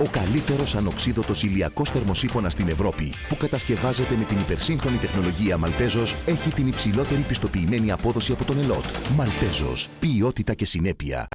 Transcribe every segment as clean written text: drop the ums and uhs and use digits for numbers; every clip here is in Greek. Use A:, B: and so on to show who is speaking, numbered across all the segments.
A: Ο καλύτερος ανοξίδωτος ηλιακός θερμοσύφωνας στην Ευρώπη, που κατασκευάζεται με την υπερσύγχρονη τεχνολογία Maltezos, έχει την υψηλότερη πιστοποιημένη απόδοση από τον ΕΛΟΤ. Maltezos. Ποιότητα και συνέπεια.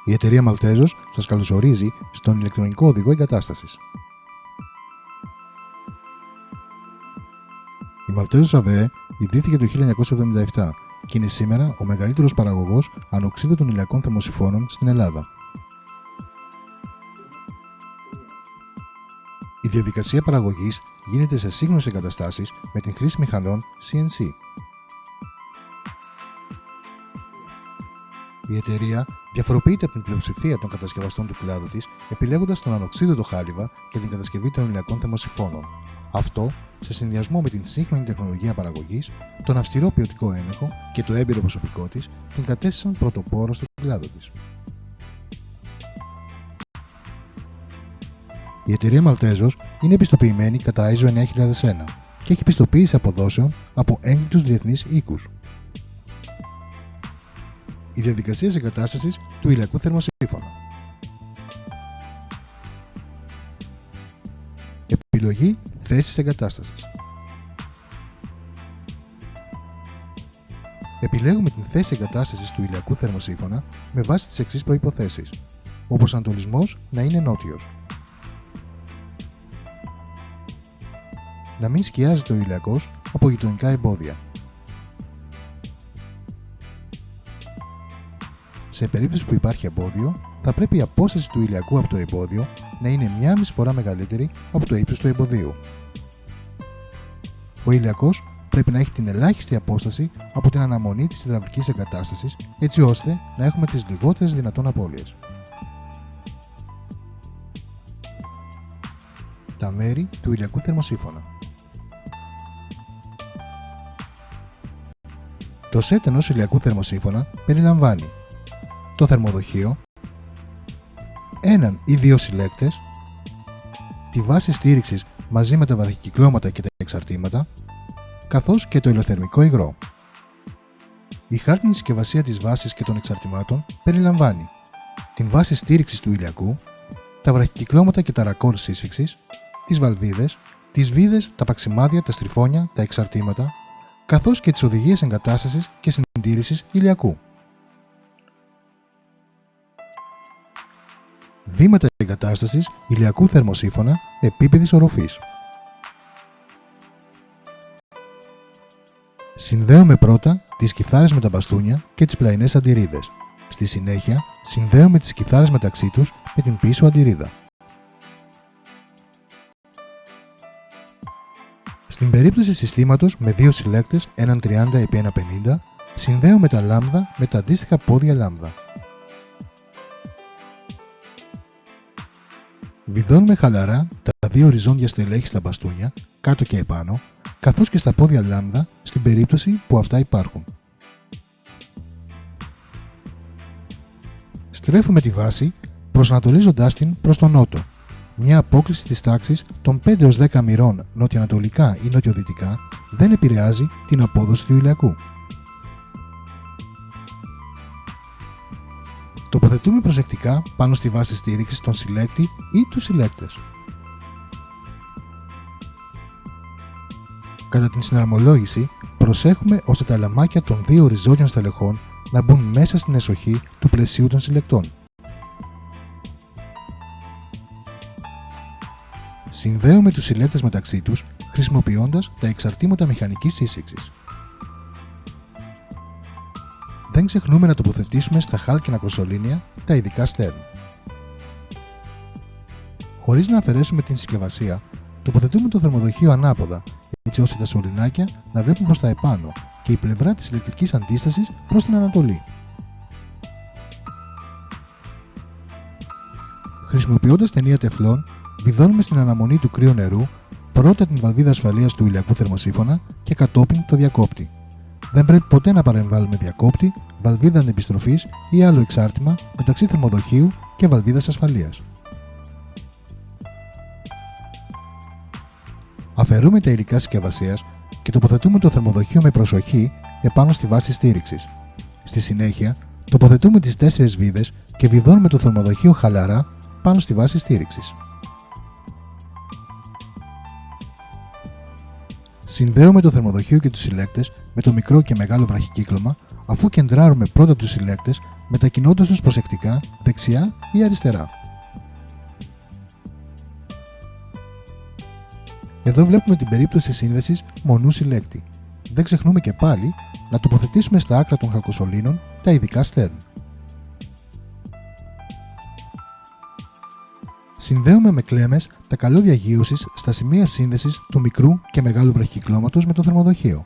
B: Η εταιρεία Maltezos σας καλωσορίζει στον ηλεκτρονικό οδηγό εγκατάστασης. Η Maltezos AVE ιδρύθηκε το 1977 και είναι σήμερα ο μεγαλύτερος παραγωγός ανοξίδωτων ηλιακών θερμοσυφώνων στην Ελλάδα. Η διαδικασία παραγωγής γίνεται σε σύγχρονες εγκαταστάσεις με την χρήση μηχανών CNC. Η εταιρεία διαφοροποιείται από την πλειοψηφία των κατασκευαστών του κλάδου της, επιλέγοντας τον ανοξίδωτο χάλιβα και την κατασκευή των ηλιακών θερμοσυφώνων. Αυτό, σε συνδυασμό με την σύγχρονη τεχνολογία παραγωγής, τον αυστηρό ποιοτικό έλεγχο και το έμπειρο προσωπικό της, την κατέστησαν πρωτοπόρο στον κλάδο της. Η εταιρεία Maltezos είναι πιστοποιημένη κατά ISO 9001 και έχει πιστοποίηση αποδόσεων από έγκριτους διεθνείς οίκους. Η διαδικασία εγκατάστασης του ηλιακού θερμοσύφωνα. Επιλογή θέσης εγκατάστασης. Επιλέγουμε την θέση εγκατάστασης του ηλιακού θερμοσύφωνα με βάση τις εξής προϋποθέσεις. Ο προσανατολισμός να είναι νότιος. Να μην σκιάζεται ο ηλιακός από γειτονικά εμπόδια. Σε περίπτωση που υπάρχει εμπόδιο, θα πρέπει η απόσταση του ηλιακού από το εμπόδιο να είναι 1,5 φορά μεγαλύτερη από το ύψος του εμποδίου. Ο ηλιακός πρέπει να έχει την ελάχιστη απόσταση από την αναμονή της υδραυλικής εγκατάστασης, έτσι ώστε να έχουμε τις λιγότερες δυνατόν απώλειες. Τα μέρη του ηλιακού θερμοσύφωνα. Το σετ ενός ηλιακού θερμοσύφωνα περιλαμβάνει το θερμοδοχείο, έναν ή δύο συλλέκτες, τη βάση στήριξης μαζί με τα βραχικυκλώματα και τα εξαρτήματα, καθώς και το ηλιοθερμικό υγρό. Η χάρτινη συσκευασία της βάσης και των εξαρτημάτων περιλαμβάνει την βάση στήριξης του ηλιακού, τα βραχικυκλώματα και τα ρακόρ σύσφυξης, τις βαλβίδες, τις βίδες, τα παξιμάδια, τα στριφόνια, τα εξαρτήματα, καθώς και τις οδηγίες εγκατάστασης και συντήρησης ηλιακού. Βήματα εγκατάστασης ηλιακού θερμοσύφωνα επίπεδης οροφής. Συνδέουμε πρώτα τις κιθάρες με τα μπαστούνια και τις πλαϊνές αντιρίδες. Στη συνέχεια, συνδέουμε τις κιθάρες μεταξύ τους με την πίσω αντιρίδα. Στην περίπτωση συστήματος με δύο συλλέκτες, έναν 30x150, συνδέουμε τα λάμδα με τα αντίστοιχα πόδια λάμδα. Βιδώνουμε χαλαρά τα δύο οριζόντια στελέχη στα μπαστούνια, κάτω και επάνω, καθώς και στα πόδια λάμδα στην περίπτωση που αυτά υπάρχουν. Στρέφουμε τη βάση προσανατολίζοντάς την προς τον νότο, μια απόκλιση της τάξης των 5 έως 10 μοιρών νοτιοανατολικά ή νοτιοδυτικά δεν επηρεάζει την απόδοση του ηλιακού. Τοποθετούμε προσεκτικά πάνω στη βάση στήριξης τον συλλέκτη ή τους συλλέκτες. Κατά την συναρμολόγηση, προσέχουμε ώστε τα λαμάκια των δύο οριζόντιων στελεχών να μπουν μέσα στην εσοχή του πλαισίου των συλλεκτών. Συνδέουμε τους συλλέκτες μεταξύ τους χρησιμοποιώντας τα εξαρτήματα μηχανικής σύσφυξης. Δεν ξεχνούμε να τοποθετήσουμε στα χάλκινα κροσολίνια τα ειδικά στέρν. Χωρίς να αφαιρέσουμε την συσκευασία, τοποθετούμε το θερμοδοχείο ανάποδα, έτσι ώστε τα σωληνάκια να βλέπουν προς τα επάνω και η πλευρά της ηλεκτρικής αντίστασης προς την ανατολή. Χρησιμοποιώντας ταινία τεφλόν, βιδώνουμε στην αναμονή του κρύου νερού πρώτα την βαλβίδα ασφαλείας του ηλιακού θερμοσύφωνα και κατόπιν το διακόπτη. Δεν πρέπει ποτέ να παρεμβάλλουμε διακόπτη, βαλβίδα αντεπιστροφής ή άλλο εξάρτημα μεταξύ θερμοδοχείου και βαλβίδας ασφαλείας. Αφαιρούμε τα υλικά συσκευασίας και τοποθετούμε το θερμοδοχείο με προσοχή επάνω στη βάση στήριξης. Στη συνέχεια, τοποθετούμε τις 4 βίδες και βιδώνουμε το θερμοδοχείο χαλαρά πάνω στη βάση στήριξης. Συνδέουμε το θερμοδοχείο και τους συλλέκτες με το μικρό και μεγάλο βραχικύκλωμα, αφού κεντράρουμε πρώτα τους συλλέκτες, μετακινώντας τους προσεκτικά δεξιά ή αριστερά. Εδώ βλέπουμε την περίπτωση σύνδεσης μονού συλλέκτη. Δεν ξεχνούμε και πάλι να τοποθετήσουμε στα άκρα των χακοσωλήνων τα ειδικά στέρν. Συνδέουμε με κλέμες τα καλώδια γείωσης στα σημεία σύνδεσης του μικρού και μεγάλου βραχικυκλώματος με το θερμοδοχείο.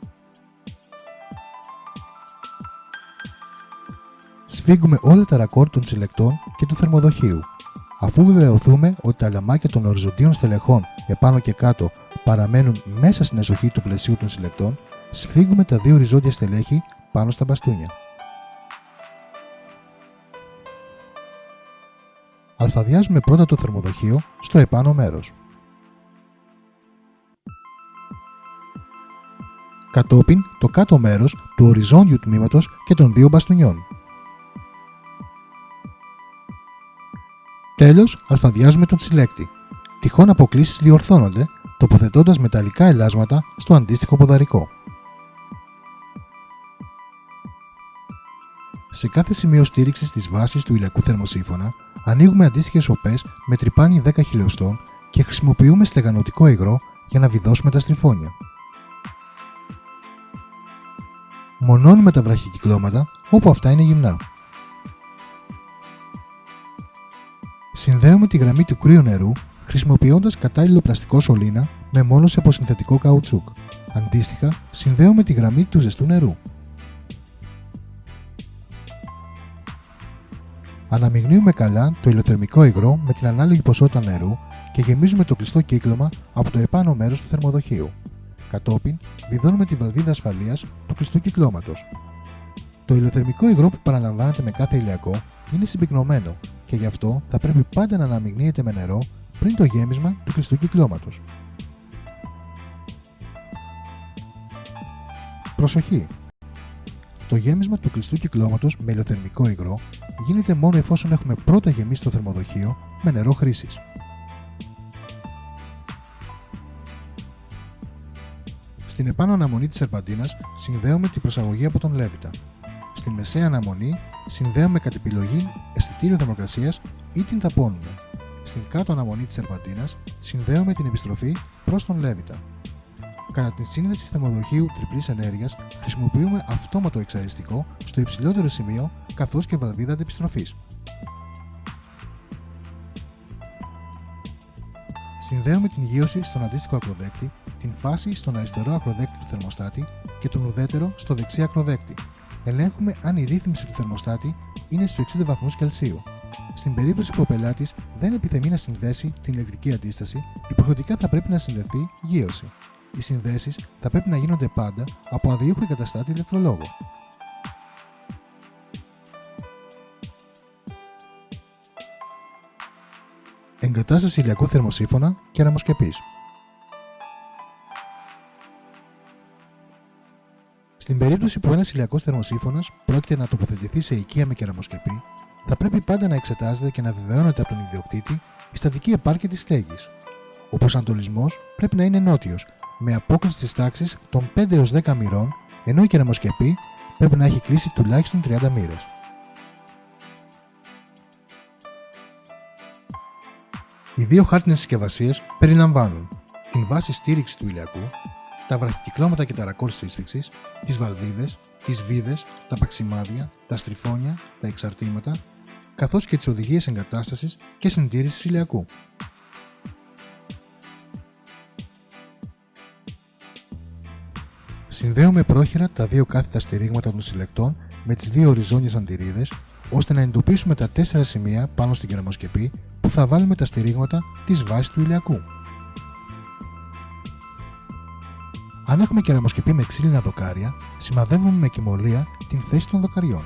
B: Σφίγγουμε όλα τα ρακόρ των συλλεκτών και του θερμοδοχείου. Αφού βεβαιωθούμε ότι τα λαμάκια των οριζοντίων στελεχών επάνω και κάτω παραμένουν μέσα στην εσοχή του πλαισίου των συλλεκτών, σφίγγουμε τα δύο οριζόντια στελέχη πάνω στα μπαστούνια. Αλφαδιάζουμε πρώτα το θερμοδοχείο στο επάνω μέρος. Κατόπιν το κάτω μέρος του οριζόντιου τμήματος και των δύο μπαστούνιών. Τέλος, αλφαδιάζουμε τον συλλέκτη. Τυχόν αποκλίσεις διορθώνονται τοποθετώντας μεταλλικά ελάσματα στο αντίστοιχο ποδαρικό. Σε κάθε σημείο στήριξης της βάσης του ηλιακού θερμοσύφωνα, ανοίγουμε αντίστοιχες οπές με τρυπάνι 10 χιλιοστών και χρησιμοποιούμε στεγανωτικό υγρό για να βιδώσουμε τα στριφώνια. Μονώνουμε τα βραχικυκλώματα όπου αυτά είναι γυμνά. Συνδέουμε τη γραμμή του κρύου νερού χρησιμοποιώντας κατάλληλο πλαστικό σωλήνα με μόνωση από συνθετικό καουτσούκ. Αντίστοιχα, συνδέουμε τη γραμμή του ζεστού νερού. Αναμειγνύουμε καλά το ηλιοθερμικό υγρό με την ανάλογη ποσότητα νερού και γεμίζουμε το κλειστό κύκλωμα από το επάνω μέρος του θερμοδοχείου. Κατόπιν, βιδώνουμε τη βαλβίδα ασφαλείας του κλειστού κυκλώματος. Το ηλιοθερμικό υγρό που παραλαμβάνεται με κάθε ηλιακό είναι συμπυκνωμένο και γι' αυτό θα πρέπει πάντα να αναμειγνύεται με νερό πριν το γέμισμα του κλειστού κυκλώματος. Προσοχή! Το γέμισμα του κλειστού κυκλώματος με ηλιοθερμικό υγρό γίνεται μόνο εφόσον έχουμε πρώτα γεμίσει το θερμοδοχείο με νερό χρήσης. Στην επάνω αναμονή της σερπαντίνας συνδέουμε την προσαγωγή από τον Λέβητα. Στην μεσαία αναμονή συνδέουμε κατ' επιλογή αισθητήριο θερμοκρασίας ή την ταπώνουμε. Στην κάτω αναμονή της σερπαντίνας συνδέουμε την επιστροφή προς τον Λέβητα. Κατά την σύνδεση θερμοδοχείου τριπλής ενέργειας χρησιμοποιούμε αυτόματο εξαριστικό στο υψηλότερο σημείο καθώς και βαλβίδα αντεπιστροφής. Συνδέουμε την γείωση στον αντίστοιχο ακροδέκτη, την φάση στον αριστερό ακροδέκτη του θερμοστάτη και τον ουδέτερο στο δεξί ακροδέκτη. Ελέγχουμε αν η ρύθμιση του θερμοστάτη είναι στους 60 βαθμούς Κελσίου. Στην περίπτωση που ο πελάτης δεν επιθυμεί να συνδέσει την ηλεκτρική αντίσταση, υποχρεωτικά θα πρέπει να συνδεθεί γείωση. Οι συνδέσεις θα πρέπει να γίνονται πάντα από αδιούχο εγκαταστάτη ηλεκτρολόγο. Εγκατάσταση ηλιακού θερμοσύφωνα και αναμοσκεπής. Στην περίπτωση που ένας ηλιακός θερμοσύφωνας πρόκειται να τοποθετηθεί σε οικία με κεραμοσκεπή, θα πρέπει πάντα να εξετάζεται και να βεβαιώνεται από τον ιδιοκτήτη η στατική επάρκεια της στέγης. Ο προσανατολισμός πρέπει να είναι νότιος, με απόκριση της τάξης των 5 έως 10 μοιρών, ενώ η κεραμοσκεπή πρέπει να έχει κλείσει τουλάχιστον 30 μοίρες. Οι δύο χάρτινες συσκευασίες περιλαμβάνουν την βάση στήριξης του ηλιακού, τα βραχικυκλώματα και τα ρακόρ σύσφιξης, τις βαλβίδες, τις βίδες, τα παξιμάδια, τα στριφόνια, τα εξαρτήματα, καθώς και τις οδηγίες εγκατάστασης και συντήρησης ηλιακού. Συνδέουμε πρόχειρα τα δύο κάθετα στηρίγματα των συλλεκτών με τις δύο οριζόντιες αντιρρίδες, ώστε να εντοπίσουμε τα 4 σημεία πάνω στην κεραμοσκεπή που θα βάλουμε τα στηρίγματα της βάσης του ηλιακού. Αν έχουμε κεραμοσκεπή με ξύλινα δοκάρια, σημαδεύουμε με κυμολία την θέση των δοκαριών.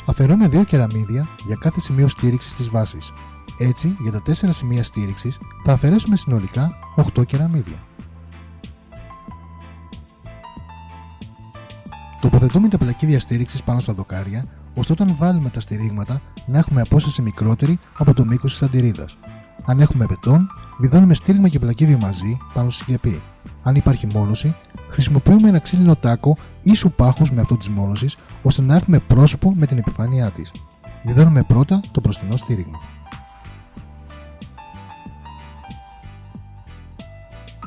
B: Αφαιρούμε 2 κεραμίδια για κάθε σημείο στήριξης της βάσης. Έτσι, για τα 4 σημεία στήριξης θα αφαιρέσουμε συνολικά 8 κεραμίδια. Τοποθετούμε τα πλακίδια στήριξης πάνω στα δοκάρια, ώστε όταν βάλουμε τα στηρίγματα να έχουμε απόσταση μικρότερη από το μήκος της αντιρρίδας. Αν έχουμε μπετόν, βιδώνουμε στήριγμα και πλακίδιο μαζί πάνω στη σκεπή. Αν υπάρχει μόνωση, χρησιμοποιούμε ένα ξύλινο τάκο ίσου πάχους με αυτό της μόνωσης, ώστε να έρθουμε πρόσωπο με την επιφάνειά της. Βιδώνουμε πρώτα το μπροστινό στήριγμα.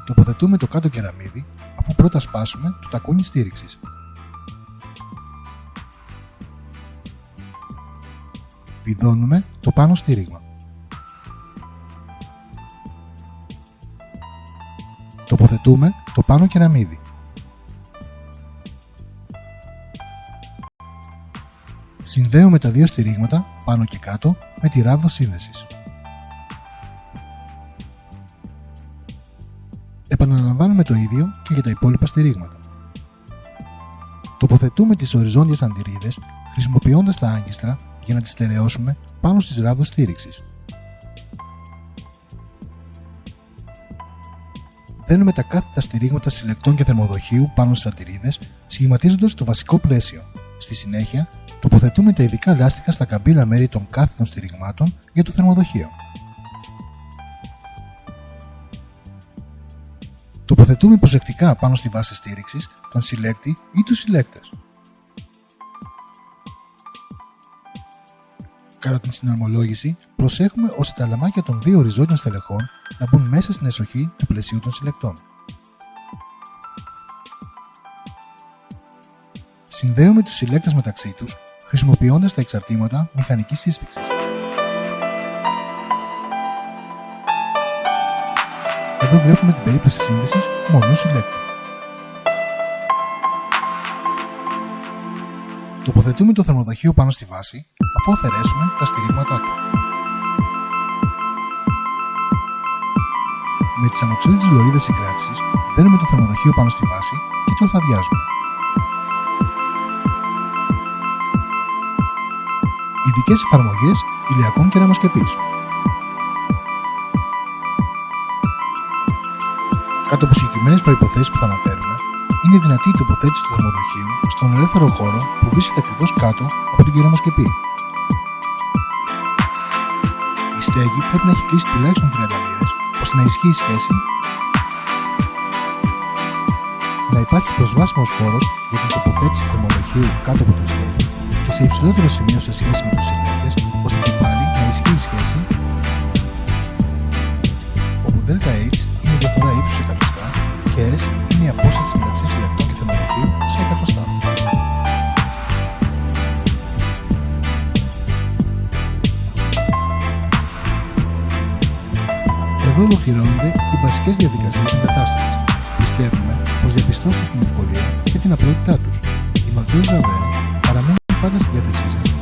B: Τοποθετούμε το κάτω κεραμίδι, αφού πρώτα σπάσουμε το τακούνι στήριξης. Βιδώνουμε το πάνω στήριγμα. Τοποθετούμε το πάνω κεραμίδι. Συνδέουμε τα δύο στηρίγματα πάνω και κάτω με τη ράβδο σύνδεσης. Επαναλαμβάνουμε το ίδιο και για τα υπόλοιπα στηρίγματα. Τοποθετούμε τις οριζόντιες αντιρρίδες χρησιμοποιώντας τα άγκιστρα για να τις στερεώσουμε πάνω στις ράβδος στήριξης. Δένουμε τα κάθετα στηρίγματα συλλεκτών και θερμοδοχείου πάνω στις αντιρρίδες, σχηματίζοντας το βασικό πλαίσιο. Στη συνέχεια, τοποθετούμε τα ειδικά λάστιχα στα καμπύλα μέρη των κάθετων στηριγμάτων για το θερμοδοχείο. Τοποθετούμε προσεκτικά πάνω στη βάση στήριξης τον συλλέκτη ή τους συλλέκτες. Κατά την συναρμολόγηση, προσέχουμε ώστε τα λαμάκια των δύο οριζόντιων στελεχών να μπουν μέσα στην εσοχή του πλαισίου των συλλεκτών. Συνδέουμε τους συλλέκτες μεταξύ τους, χρησιμοποιώντας τα εξαρτήματα μηχανικής σύσφιξης. Εδώ βλέπουμε την περίπτωση σύνδεσης μονού συλλέκτη. Τοποθετούμε το θερμοδοχείο πάνω στη βάση, αφού αφαιρέσουμε τα στηρίγματά του. Με τις ανοξύδωτες λωρίδες συγκράτησης, δένουμε το θερμοδοχείο πάνω στη βάση και το αλφαδιάζουμε. Ειδικές εφαρμογές ηλιακών κεραμοσκεπής. Κάτω από συγκεκριμένες προϋποθέσεις που θα αναφέρουμε, είναι δυνατή η τοποθέτηση του θερμοδοχείου στον ελεύθερο χώρο που βρίσκεται ακριβώς κάτω από την κεραμοσκεπή. Η στέγη πρέπει να έχει κλείσει τουλάχιστον 30 μοίρες, ώστε να ισχύει η σχέση να υπάρχει προσβάσιμος χώρος για την τοποθέτηση του θερμοδοχείου κάτω από την στέγη και σε υψηλότερο σημείο σε σχέση με τους συλλέκτες, ώστε και πάλι να ισχύει η σχέση όπου ΔH είναι η διαφορά ύψους σε εκατοστά και S είναι η απόσταση μεταξύ συλλεκτών και θερμοδοχείου σε εκατοστά. Εδώ ολοκληρώνονται οι βασικές διαδικασίες εγκατάστασης. Πιστεύουμε πως διαπιστώσετε την ευκολία και την απλότητά τους. Η Malteos Ravea παραμένει πάντα στη διάθεσή σας